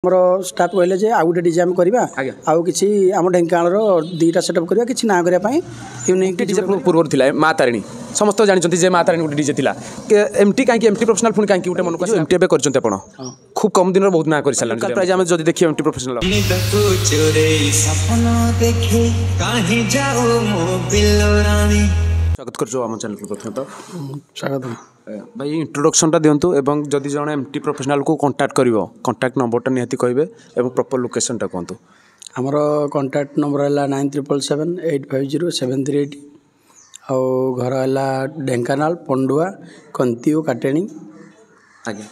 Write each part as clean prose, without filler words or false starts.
आमर स्टाफ कहले जे आउ गोटे डीजे आम करवा आउ किसी आम ढेंकानाल दुईटा सेटअप करवा किसी ना करने यूनिक डीजे पूर्व थिला माँ तारिणी समस्त जानते जे माँ तारिणी गोटे डीजे थिला एमटी कहीं एमटी प्रोफेशनल पुणी कहीं गोटे मन को एमटी एबे करछन्ते आपण खूब कम दिन बहुत ना कर सारला कल प्राइज आम जदि देखिए एमटी प्रोफेशनल स्वागत कर आम चैनल को प्रथम तो स्वागत भाई इंट्रोडक्शन दिंतु एवं जदि जन एमटी प्रोफेशनल को कांटेक्ट करिवो कांटेक्ट नंबरटा निहाती कहबे एवं प्रॉपर लोकेशनटा कहतु आमर कांटेक्ट नंबर है 9777850738 आउ घर है ढेंकानाल पंडुआ कंतिओ काटेणी आगे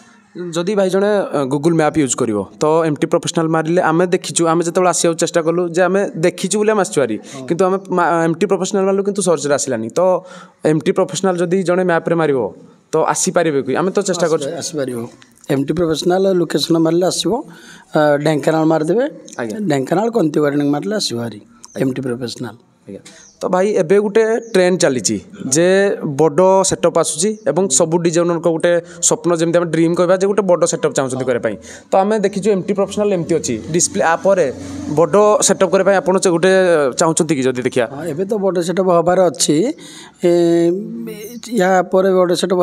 जदि भाई जने गूगल मैप यूज करिवो तो एमटी प्रोफेशनल मारिले आमे देखिचु आमे जतबे आसिया चेष्टा कलु जे आमे देखिचु बोले आम आसुआरी किंतु आमे एमटी प्रोफेशनल मारलु किंतु सर्च रे आसिलानी तो एमटी प्रोफेशनल जदि जने मैप रे मारिवो तो आसी पारिबे कि आमे तो चेष्टा कर आसी पारिबो एमटी प्रोफेशनल लोकेशन मारले आसीबो ढेंकानाल मार देबे ढेंकानाल कंतिओ काटेणी मारले आसीबो हारी एमटी प्रोफेशनल तो भाई एबे गोटे ट्रेंड चली जे बड़ सेटअप आसूची एवं सबू डिजाइनर को गोटे स्वप्न जमी आम ड्रीम कहवा जे गोटे बड़ सेटअप चाहते करने तो आम देखीचु एमटी प्रोफेशनल एमती अच्छी डिस्प्ले आपर बड़ सेटअप करने आप गोटे चाहते कि जदि देखिया एबे तो बड़ सेटअप हबार अच्छी या पर बड़ सेटअप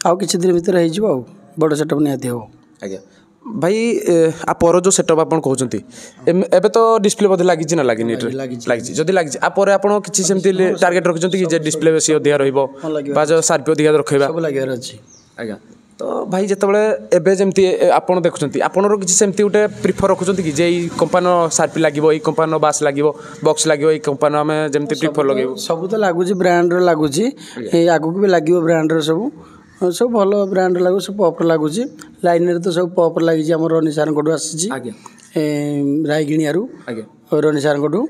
हो किसी दिन भितर हो बड़ सेटअप निहाती हो आज्ञा भाई आपर जो सेटअप आप कहते एबे तो डिस्प्ले बोधे लगी ना लगी लगी जदि लगी आपर आप किसी सेमती टार्गेट रखिंट कि डिस्प्ले बेसी अधिक रहा सार्पी अधिक रखा आज्ञा तो भाई जितेबाला एबे जमती आप देखुं आपणर किसी सेमती गोटे प्रिफर रखुच्च कि जे कंपानी सार्पी लगे ये कंपानी बास लगे बक्स लगे ये कंपानी आम जमी प्रिफर लगे सब तो लगुच ब्रांड लगुच आगू भी लगे ब्रांड सब सब भल ब्रांड लगू सब पपर लगुच लाइन तो सब पपर लगी रनी सार को आसी रायगिणियारू रनी सार को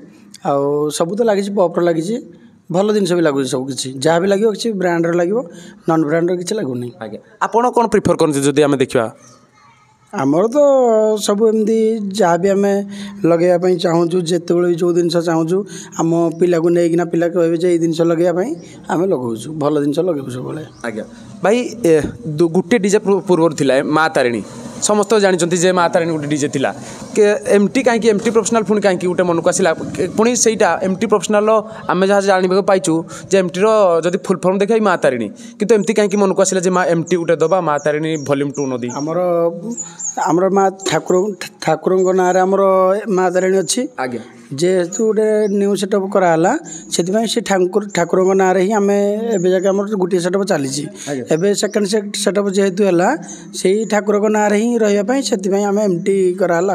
सब तो लगी पपर लगी भल जिन भी लगुच सब किसी जहाँ भी लगे किसी ब्रांड लगे नॉन ब्रांड किसी लगुनि आपड़ कौन प्रिफर करते आम देखा आमर तो सब एमती जहाँ भी आम लगे चाहूँ जिते भी जो जिन चाहूँ आम पिला को लेकिन पिला कहे ये जिन लगे आम लगाऊ भल जिन लगे सब आज्ञा भाई गोटे डीजे पूर्व थिला माँ तारिणी समस्त जानते जे माँ तारिणी गोटे डीजे थिला एमटी कहीं एमटी प्रोफेशनल पुणी कहीं गोटे मन को आसला पुणी सेटा एमटी प्रोफेशनल आम जहाँ जानवा पाइचु जे एमटी जदि फुल फर्म देखा माँ तारिणी किंतु एमती कहीं मन को आसला जे एमटी गोटे दबा माँ तारिणी वॉल्यूम 2 नदी आमर माँ ठाकुर ना माँ तारिणी अच्छी आज्ञा जेहेतु गोटे न्यू सेटअप कराला से ठाकुर ना ही आम एवं जाके आम गोटे सेटअप चली सेकेंड सेटअप जेहेतु है से ठाकुर ना ही रही से आम एमटी कराला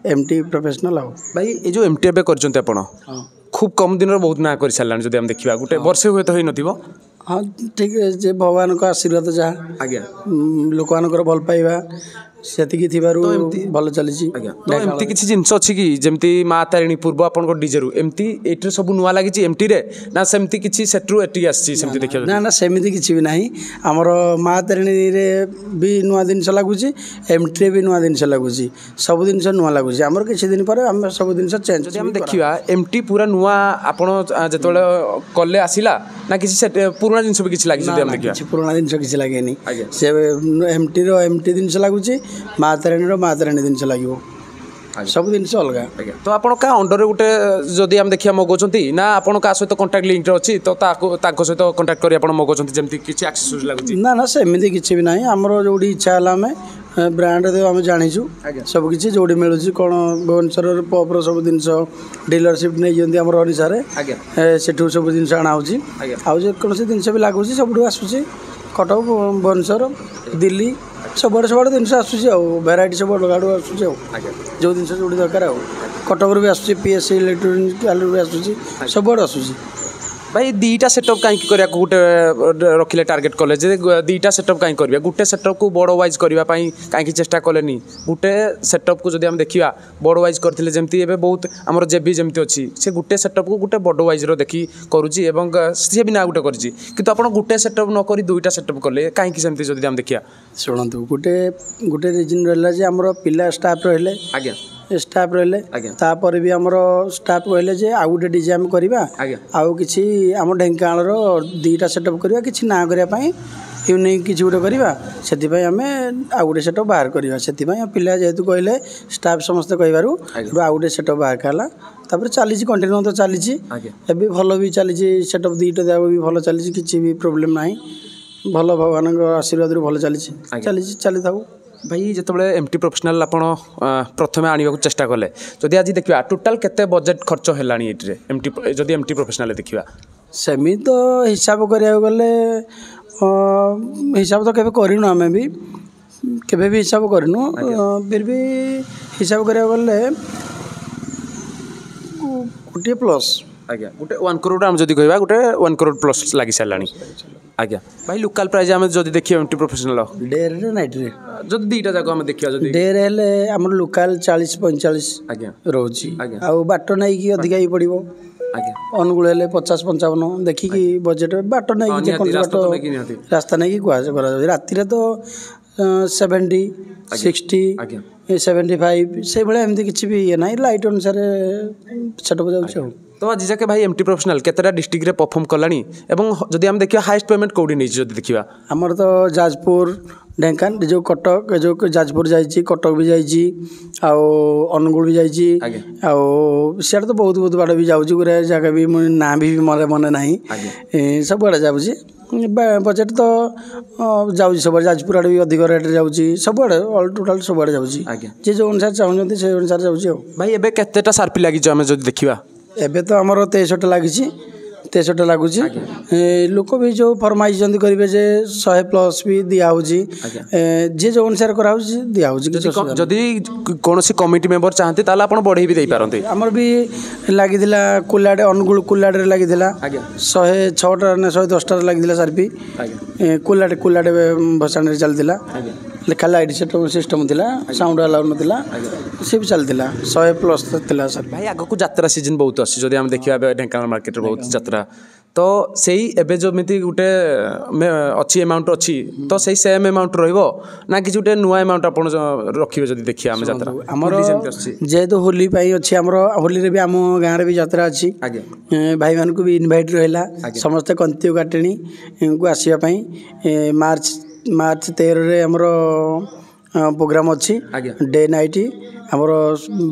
एमटी प्रोफेशनल भाई ये जो एमटी एबे करछन्ते आपण खूब कम दिन बहुत ना कर सारला जदि हम देखा गोटे वर्षे हुए तो होई नथिबो हाँ ठीक है जे भगवान का आशीर्वाद जहाँ आज्ञा लोक मानकर भल पाइबा सेतिकी थिबारु भल चली तो एमती किसी जिनस अच्छी कि जमती माँ तारिणी पूर्व आपन डीजेरु एमती एट्रे सब नुआ लगी एमटी रे ना सेमती किसी सेट्रु एटी आसी सेमती देखियो ना ना सेमिति किछि भी नाही हमर माँ तारिणी रे भी नुआ जिनस लागुची एमटी रे भी नुआ जिनस लागुची सब जिनस नुआ लागुची हमर किछि दिन पर हम सब जिनस चेंज हम देखिबा एमटी पूरा नुआ आपन जतले कले आसिला ना किसी पुराना जिनस भी किछि लागी जदि हम देखिबा किछि पुराना जिनस किछि लागेनी से एमटी रो एमटी जिनस लागुची माँ तारिणी जिनस लगे सब जिनस अलग तो आप अंडर गोटे जदि आम देखिए मगाउं ना आपन का सहित कंटाक्ट लिंक अच्छी तो सहित कंटाक्ट कर मगाउं जमी किसी एक्सेसरीज लगुच ना ना सेमती किसी भी ना आमर जो इच्छा है आम ब्रांड आम जाचु सब किसी जो मिलूँ कौन भुवनेश्वर पपर सब जिन डीलरशिप नहीं आम अनुसार सेठू सब जिन अणाऊँच आउ कौन जिनस भी लगुच सब आसूँ कटक भुवनेश्वर दिल्ली सब जिन आसूँ भेराइटी सब अलग आड़ू आसूँ जो जिन जो दरकार कटक भी आसूँ पीएससी इलेक्ट्रोनिक भी आसूँ सब आसूँ भाई दीटा सेटअप कहीं करा गोटे रखिले टार्गेट कले दीटा सेटअप कहीं करिया गोटे सेटअप को बड़ वाइज करने कहीं चेष्टा कलेनी गोटे सेटअप को जब देखा बड़ वाइज करते जमी एवं बहुत आमर जेबी जमी अच्छी से गोटे सेटअप को गोटे बड़ वाइज देखी करुच्ची सी भी ना गोटे कर गोटे सेटअप नक दुईटा सेटअप कले कहीं सेमती जब देखा शुणु गोटे रिजन रहा आमर पिला स्टाफ रहिले आज्ञा स्टाफ रहिले तापर भी आमर स्टाफ कहले जे आउ गोटे डीजे आम करवा आउ किसी आम ढेंकानाल दुईटा सेटअप करवा किसी ना करने ୟୁନିକ୍ କିଛି ଗୋଟେ କରିବା ସେଥିପାଇଁ ଆମେ ଆଉ ଗୋଟେ ସେଟଅପ୍ ବାହାର କରିବା ସେଥିପାଇଁ ପିଲା ଯେହେତୁ କହିଲେ ଷ୍ଟାଫ୍ ସମସ୍ତେ କହିବାରୁ ଆଉ ଗୋଟେ ସେଟଅପ୍ ବାହାର ହେଲା ତାପରେ ଚାଲିଛି କଣ୍ଟିନ୍ୟୁ ତ ଚାଲିଛି ଏବେ ଭଲ ବି ଚାଲିଛି ସେଟଅପ୍ ଦୁଇଟା ଯାକ ବି ଭଲ ଚାଲିଛି କିଛି ବି ପ୍ରୋବ୍ଲେମ୍ ନାହିଁ ଭଲ ଭଗବାନଙ୍କ ଆଶୀର୍ବାଦରୁ ଭଲ ଚାଲିଛି ଚାଲିଥାଉ ଭାଇ ଯେତେବେଳେ ଏମ୍ଟି ପ୍ରଫେସନାଲ ଆପଣ ପ୍ରଥମେ ଆଣିବାକୁ ଚେଷ୍ଟା କଲେ ଯଦି ଆଜି ଦେଖିବା ଟୋଟାଲ୍ କେତେ ବଜେଟ୍ ଖର୍ଚ୍ଚ ହେଲାଣି ଏଇଥିରେ ଯଦି ଏମ୍ଟି ପ୍ରଫେସନାଲ ଦେଖିବା ସେମିତି ତ ହିସାବ କରିବାକୁ ଗଲେ ହିସାବ ତ କେବେ କରିନୁ ଆମେ ବି କେବେ ବି ହିସାବ କରିନୁ ଫିର୍ ବି ହିସାବ କରିବାକୁ ଗଲେ ଗୋଟିଏ ପ୍ଲସ୍ ଆଜ୍ଞା ଗୋଟେ 1 crore ଆମେ ଯଦି କହିବା ଗୋଟେ 1 crore ପ୍ଲସ୍ ଲାଗି ସାରିଲାଣି ଆଜ୍ଞା ଭାଇ ଲୋକାଲ୍ ପ୍ରାଇସ୍ ଆମେ ଯଦି ଦେଖିବା ଏମ୍ଟି ପ୍ରଫେସନାଲ ଡେରେ ନାଇଟ୍ରେ ଯଦି ଦୁଇଟା ଯାକ ଆମେ ଦେଖିବା ଯଦି ଡେରେ ହେଲେ ଆମର ଲୋକାଲ୍ 40-45 ଆଜ୍ଞା ରହୁଛି ଆଉ ବାଟ ନେଇକି ଅଧିକା ହି ପଡ଼ିବ ଆଜ୍ଞା ଅନୁଗୁଳ ହେଲେ 50-55 ଦେଖିକି ବଜେଟ୍ ବାଟ ନେଇକି ଯେକୌଣସି ବାଟ ରାସ୍ତା ନେଇକି କରାଯାଉଛି ରାତିରେ ତ 70, 60, 75 ସେଇଭଳିଆ ଏମିତି କିଛି ବି ଇଏ ନାହିଁ ଲାଇଟ୍ ଅନୁସାରେ ସେଟଅପ୍ ଯାଉଛି ଆଉ ତ ଆଜି ଯାକେ ଭାଇ ଏମ୍ଟି ପ୍ରଫେସନାଲ କେତେଟା ଡିଷ୍ଟ୍ରିକ୍ଟରେ ପରଫର୍ମ କଲାଣି ଏବଂ ଯଦି ଆମେ ଦେଖିବା ହାଏଷ୍ଟ ପେମେଣ୍ଟ କେଉଁଠି ନେଇଛି ଯଦି ଦେଖିବା ଆମର ତ ଯାଜପୁର ଢେଙ୍କାନାଳ ଯେଉଁ କଟକ ଯେଉଁ ଯାଜପୁର ଯାଇଛି କଟକ ବି ଯାଇଛି ଆଉ ଅନୁଗୁଳ ବି ଯାଇଛି ଆଉ ସିଆଡ଼େ ତ ବହୁତ ବାଟ ବି ଯାଉଛି ଗୋଟେ ଜାଗା ବି ନାଁ ବି ମନେ ନାହିଁ ସବୁଆଡ଼େ ଯାଉଛି ବଜେଟ୍ ତ ଯାଉଛି ସବୁଆଡ଼େ ଯାଜପୁର ଆଡ଼େ ବି ଅଧିକ ରେଟ୍ରେ ଯାଉଛି ସବୁଆଡ଼େ ଅଲ୍ ଟୋଟାଲ୍ ସବୁଆଡ଼େ ଯାଉଛି ଯିଏ ଯେଉଁ ଅନୁସାରେ ଚାହୁଁଛନ୍ତି ସେଇ ଅନୁସାରେ ଯାଉଛି ଆଉ ଭାଇ ଏବେ କେତେଟା ସାର୍ପି ଲାଗିଛି ଆମେ ଯଦି ଦେଖିବା ଏବେ ତ ଆମର 63ଟା ଲାଗିଛି 63ଟା ଲାଗୁଛି ଲୋକ ବି ଯେଉଁ ଫରମାଇଛନ୍ତି କରିବେ ଯେ 100+ ବି ଦିଆହେଉଛି ଯିଏ ଯେଉଁ ଅନୁସାରେ କରାହେଉଛି ଦିଆହେଉଛି ଯଦି କୌଣସି କମିଟି ମେମ୍ବର ଚାହାନ୍ତି ତାହେଲେ ଆପଣ ବଢ଼େଇ ବି ଦେଇପାରନ୍ତି ଆମର ବି ଲାଗିଥିଲା କୁଲାଡ଼େ ଅନୁଗୁଳ କୁଲାଡ଼ରେ ଲାଗିଥିଲା 106ଟା ନା 110ଟାରେ ଲାଗିଥିଲା ସାର୍ପି କୁଲାଡ଼େ ଭସାଣିରେ ଚାଲିଥିଲା ଲେଖା ଲାଇଟ୍ ସେଟଅପ୍ ସିଷ୍ଟମ୍ ଥିଲା ସାଉଣ୍ଡ ଆଲାଉ ନଥିଲା ସେ ବି ଚାଲିଥିଲା 100+ ଥିଲା ସାର୍ ଭାଇ ଆଗକୁ ଯାତ୍ରା ସିଜନ୍ ବହୁତ ଅଛି ଯଦି ଆମେ ଦେଖିବା ଏବେ ଢେଙ୍କାନାଳ ମାର୍କେଟରେ ବହୁତ ଯାତ୍ରା ତ ସେଇ ଏବେ ଯେମିତି ଗୋଟେ ଅଛି ଆମାଉଣ୍ଟ ଅଛି ତ ସେଇ ସେମ୍ ଆମାଉଣ୍ଟ ରହିବ ନା କିଛି ଗୋଟେ ନୂଆ ଆମାଉଣ୍ଟ ଆପଣ ରଖିବେ ଯଦି ଦେଖିବା ଆମେ ଯାତ୍ରା ଆମର ଯେହେତୁ ହୋଲି ପାଇଁ ଅଛି ଆମର ହୋଲିରେ ବି ଆମ ଗାଁରେ ବି ଯାତ୍ରା ଅଛି ଭାଇମାନଙ୍କୁ ବି ଇନଭାଇଟ୍ ରହିଲା ସମସ୍ତେ କନ୍ତିଉ କାଟେଣୀକୁ ଆସିବା ପାଇଁ ମାର୍ଚ୍ଚ 13ରେ ଆମର ପ୍ରୋଗ୍ରାମ୍ ଅଛି ଡେ ନାଇଟ୍ ଆମର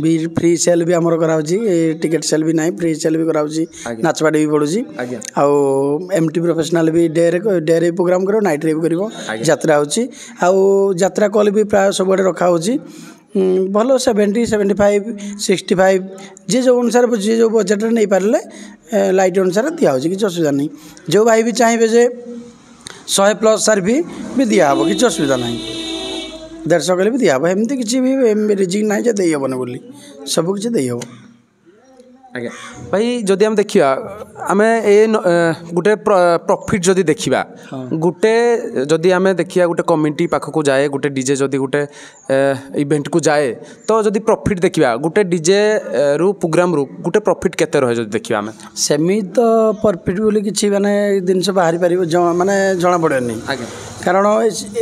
ବି ଫ୍ରି ସେଲ୍ ବି ଆମର କରାହେଉଛି ଟିକେଟ୍ ସେଲ୍ ବି ନାହିଁ ଫ୍ରି ସେଲ୍ ବି କରାହେଉଛି ନାଚପାଟି ବି ପଡ଼ୁଛି ଆଉ ଏମ୍ଟି ପ୍ରଫେସନାଲ ବି ଡେରେ ପ୍ରୋଗ୍ରାମ୍ କରିବ ନାଇଟ୍ରେ ବି କରିବ ଯାତ୍ରା ହେଉଛି ଆଉ ଯାତ୍ରା କଲ୍ ବି ପ୍ରାୟ ସବୁଆଡ଼େ ରଖାହେଉଛି ଭଲ 70, 75, 65 ଯିଏ ଯେଉଁ ଅନୁସାରେ ଯିଏ ଯେଉଁ ବଜେଟ୍ରେ ନେଇପାରିଲେ ଲାଇଟ୍ ଅନୁସାରେ ଦିଆହେଉଛି କିଛି ଅସୁବିଧା ନାହିଁ ଯେଉଁ ଭାଇ ବି ଚାହିଁବେ ଯେ 100+ ସାର୍ପି ବି ଦିଆହେବ କିଛି ଅସୁବିଧା ନାହିଁ 150 କଲେ ବି ଦିଆହେବ ଏମିତି କିଛି ବି ରିଜିକ୍ ନାହିଁ ଯେ ଦେଇହେବନି ବୋଲି ସବୁ କିଛି ଦେଇହେବ ଆଜ୍ଞା ଭାଇ ଯଦି ଆମେ ଦେଖିବା ଆମେ ଗୋଟେ ପ୍ରଫିଟ୍ ଯଦି ଦେଖିବା ଗୋଟେ ଯଦି ଆମେ ଦେଖିବା ଗୋଟେ କମିଟି ପାଖକୁ ଯାଏ ଗୋଟେ ଡିଜେ ଯଦି ଗୋଟେ ଇଭେଣ୍ଟକୁ ଯାଏ ତ ଯଦି ପ୍ରଫିଟ୍ ଦେଖିବା ଗୋଟେ ଡିଜେ ରୁ ପ୍ରୋଗ୍ରାମରୁ ଗୋଟେ ପ୍ରଫିଟ୍ କେତେ ରହେ ଯଦି ଦେଖିବା ଆମେ ସେମିତି ତ ପ୍ରଫିଟ୍ ବୋଲି କିଛି ମାନେ ଜିନିଷ ବାହାରି ପାରିବ ମାନେ ଜଣାପଡ଼େନି କାରଣ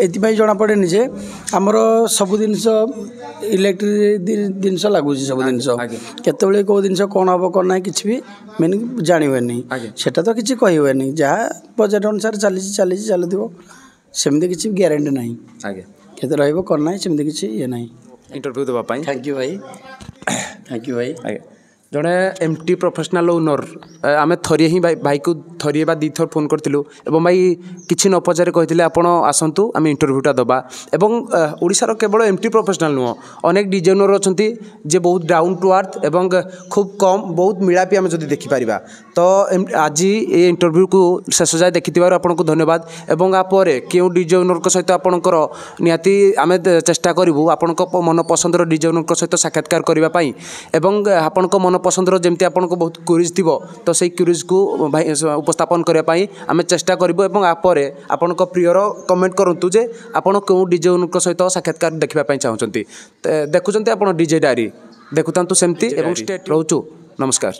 ଏଥିପାଇଁ ଜଣାପଡ଼େନି ଯେ ଆମର ସବୁ ଜିନିଷ ଇଲେକ୍ଟ୍ରିକ୍ ଜିନିଷ ଲାଗୁଛି ସବୁ ଜିନିଷ କେତେବେଳେ କେଉଁ ଜିନିଷ କ'ଣ ହେବ କ'ଣ ନାହିଁ କିଛି ବି ମେନ୍ ଜାଣି ହୁଏନି ସେଟା ତ କିଛି କହି ହୁଏନି ଯାହା ବଜେଟ୍ ଅନୁସାରେ ଚାଲିଥିବ ସେମିତି କିଛି ଗ୍ୟାରେଣ୍ଟି ନାହିଁ କେତେ ରହିବ କ'ଣ ନାହିଁ ସେମିତି କିଛି ଇଏ ନାହିଁ ଇଣ୍ଟରଭ୍ୟୁ ଦେବା ପାଇଁ ଥ୍ୟାଙ୍କ ୟୁ ଭାଇ ଜଣେ ଏମ୍ଟି ପ୍ରଫେସନାଲ ଓନର୍ ଆମେ ଥରିଏ ହିଁ ଭାଇକୁ ଥରିଏ ବା ଦୁଇଥର ଫୋନ୍ କରିଥିଲୁ ଏବଂ ଭାଇ କିଛି ନ ପଚାରି କହିଥିଲେ ଆପଣ ଆସନ୍ତୁ ଆମେ ଇଣ୍ଟରଭ୍ୟୁଟା ଦେବା ଏବଂ ଓଡ଼ିଶାର କେବଳ ଏମ୍ଟି ପ୍ରଫେସନାଲ ନୁହଁ ଅନେକ ଡିଜେ ଓନର୍ ଅଛନ୍ତି ଯେ ବହୁତ ଡାଉନ୍ ଟୁ ଆର୍ଥ ଏବଂ ଖୁବ୍ କମ୍ ବହୁତ ମିଳାପି ଆମେ ଯଦି ଦେଖିପାରିବା ତ ଆଜି ଏ ଇଣ୍ଟରଭ୍ୟୁକୁ ଶେଷ ଯାଏ ଦେଖିଥିବାରୁ ଆପଣଙ୍କୁ ଧନ୍ୟବାଦ ଏବଂ ପରେ କେଉଁ ଡିଜେ ଓନର୍ଙ୍କ ସହିତ ଆପଣଙ୍କର ନିହାତି ଆମେ ଚେଷ୍ଟା କରିବୁ ଆପଣଙ୍କ ମନ ପସନ୍ଦର ଡିଜେ ଓନର୍ଙ୍କ ସହିତ ସାକ୍ଷାତକାର କରିବା ପାଇଁ ଏବଂ ଆପଣଙ୍କ ମନ ପସନ୍ଦର ଯେମିତି ଆପଣଙ୍କୁ ବହୁତ କ୍ୟୁରିଜ୍ ଥିବ ତ ସେଇ କ୍ୟୁରିଜ୍କୁ ଭାଇ ଉପସ୍ଥାପନ କରିବା ପାଇଁ ଆମେ ଚେଷ୍ଟା କରିବୁ ଏବଂ ପରେ ଆପଣଙ୍କ ପ୍ରିୟର କମେଣ୍ଟ କରନ୍ତୁ ଯେ ଆପଣ କେଉଁ ଡିଜେ ଓନର୍ଙ୍କ ସହିତ ସାକ୍ଷାତକାର ଦେଖିବା ପାଇଁ ଚାହୁଁଛନ୍ତି ଦେଖୁଛନ୍ତି ଆପଣ ଡିଜେ ଡାଏରୀ ଦେଖୁଥାନ୍ତୁ ସେମିତି ଏବଂ ଷ୍ଟେଟ୍ ରହୁଛୁ ନମସ୍କାର।